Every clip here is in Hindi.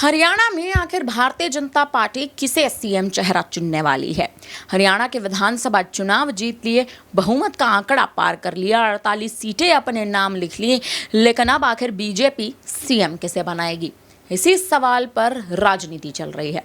हरियाणा में आखिर भारतीय जनता पार्टी किसे सीएम चेहरा चुनने वाली है। हरियाणा के विधानसभा चुनाव जीत लिए, बहुमत का आंकड़ा पार कर लिया, 48 सीटें अपने नाम लिख ली, लेकिन अब आखिर बीजेपी सीएम किसे बनाएगी, इसी सवाल पर राजनीति चल रही है।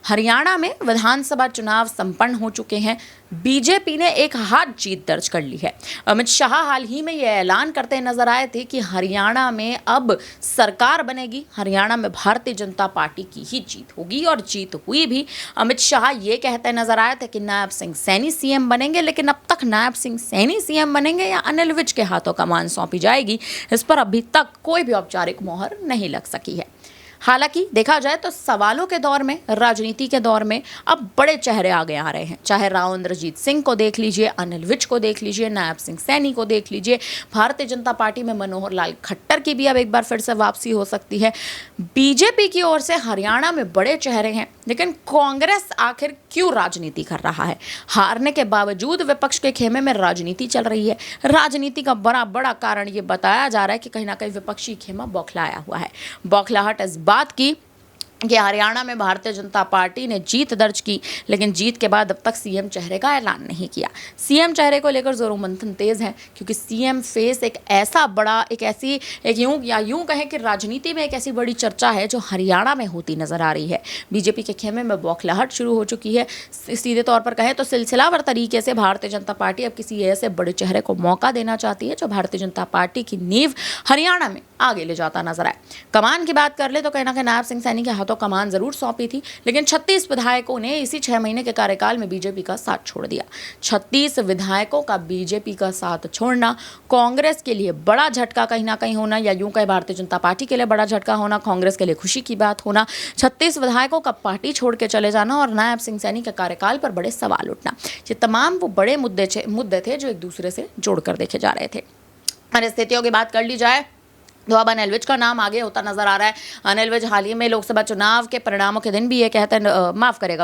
हरियाणा में विधानसभा चुनाव संपन्न हो चुके हैं। बीजेपी ने एक हाथ जीत दर्ज कर ली है। अमित शाह हाल ही में यह ऐलान करते नजर आए थे कि हरियाणा में अब सरकार बनेगी, हरियाणा में भारतीय जनता पार्टी की ही जीत होगी, और जीत हुई भी। अमित शाह ये कहते नजर आए थे कि नायब सिंह सैनी सीएम बनेंगे, लेकिन अब तक नायब सिंह सैनी सीएम बनेंगे या अनिल विज के हाथों कमान सौंपी जाएगी, इस पर अभी तक कोई भी औपचारिक मोहर नहीं लग सकी है। हालांकि देखा जाए तो सवालों के दौर में, राजनीति के दौर में अब बड़े चेहरे आगे आ रहे हैं। चाहे राव इंद्रजीत सिंह को देख लीजिए, अनिल विज को देख लीजिए, नायब सिंह सैनी को देख लीजिए। भारतीय जनता पार्टी में मनोहर लाल खट्टर की भी अब एक बार फिर से वापसी हो सकती है। बीजेपी की ओर से हरियाणा में बड़े चेहरे हैं, लेकिन कांग्रेस आखिर क्यों राजनीति कर रहा है? हारने के बावजूद विपक्ष के खेमे में राजनीति चल रही है। राजनीति का बड़ा कारण ये बताया जा रहा है कि कहीं ना कहीं विपक्षी खेमा बौखलाया हुआ है। बौखलाहट इस बात की कि हरियाणा में भारतीय जनता पार्टी ने जीत दर्ज की, लेकिन जीत के बाद अब तक सीएम चेहरे का ऐलान नहीं किया। सीएम चेहरे को लेकर जोरों मंथन तेज है, क्योंकि सीएम फेस एक ऐसा बड़ा, यूं कहें कि राजनीति में एक ऐसी बड़ी चर्चा है जो हरियाणा में होती नजर आ रही है। बीजेपी के खेमे में बौखलाहट शुरू हो चुकी है। सीधे तौर पर कहें तो सिलसिलावर तरीके से भारतीय जनता पार्टी अब किसी ऐसे बड़े चेहरे को मौका देना चाहती है जो भारतीय जनता पार्टी की नींव हरियाणा में आगे ले जाता नजर आए। कमान की बात कर ले तो कहीं ना कहीं नायब सिंह सैनी के हाथों कमान जरूर सौंपी थी, लेकिन 36 विधायकों ने इसी 6 महीने के कार्यकाल में बीजेपी का साथ छोड़ दिया। 36 विधायकों का बीजेपी का साथ छोड़ना कांग्रेस के लिए बड़ा झटका कहीं ना कहीं होना, या यूं कहें भारतीय जनता पार्टी के लिए बड़ा झटका होना, कांग्रेस के लिए खुशी की बात होना। 36 विधायकों का पार्टी छोड़ के चले जाना और नायब सिंह सैनी के कार्यकाल पर बड़े सवाल उठना, ये तमाम वो बड़े मुद्दे थे जो एक दूसरे से जोड़कर देखे जा रहे थे। परिस्थितियों की बात कर ली जाए तो अब अनिल विज का नाम आगे होता नजर आ रहा है। अनिल विज हाल ही में लोकसभा चुनाव के परिणामों के दिन भी ये कहते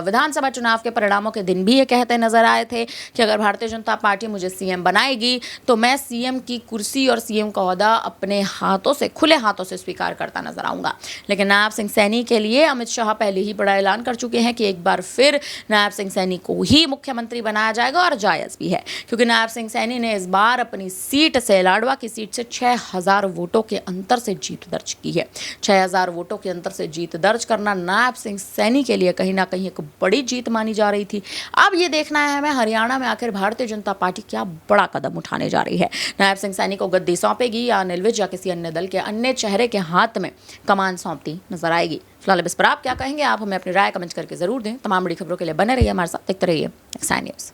विधानसभा चुनाव के परिणामों के दिन भी ये कहते नजर आए थे कि अगर भारतीय जनता पार्टी मुझे सीएम बनाएगी तो मैं सीएम की कुर्सी और सीएम का ओहदा अपने हाथों से, खुले हाथों से स्वीकार करता नजर आऊंगा। लेकिन नायब सिंह सैनी के लिए अमित शाह पहले ही बड़ा ऐलान कर चुके हैं कि एक बार फिर नायब सिंह सैनी को ही मुख्यमंत्री बनाया जाएगा, और जायज़ भी है, क्योंकि नायब सिंह सैनी ने इस बार अपनी सीट से, लाडवा की सीट से 6000 वोटों के अंतर से जीत दर्ज की है। 6000 वोटों के अंतर से जीत दर्ज करना नायब सिंह सैनी के लिए कहीं ना कहीं एक बड़ी जीत मानी जा रही थी। अब ये देखना है हमें हरियाणा में आखिर भारतीय जनता पार्टी क्या बड़ा कदम उठाने जा रही है। नायब सिंह सैनी को गद्दी सौंपेगी या अनिल विज या किसी अन्य दल के अन्य चेहरे के हाथ में कमान सौंपती नजर आएगी। फिलहाल इस पर आप क्या कहेंगे? आप हमें अपनी राय कमेंट करके जरूर दें। तमाम बड़ी खबरों के लिए बने रहिए हमारे साथ, देखते रहिए एक्साइ न्यूज़।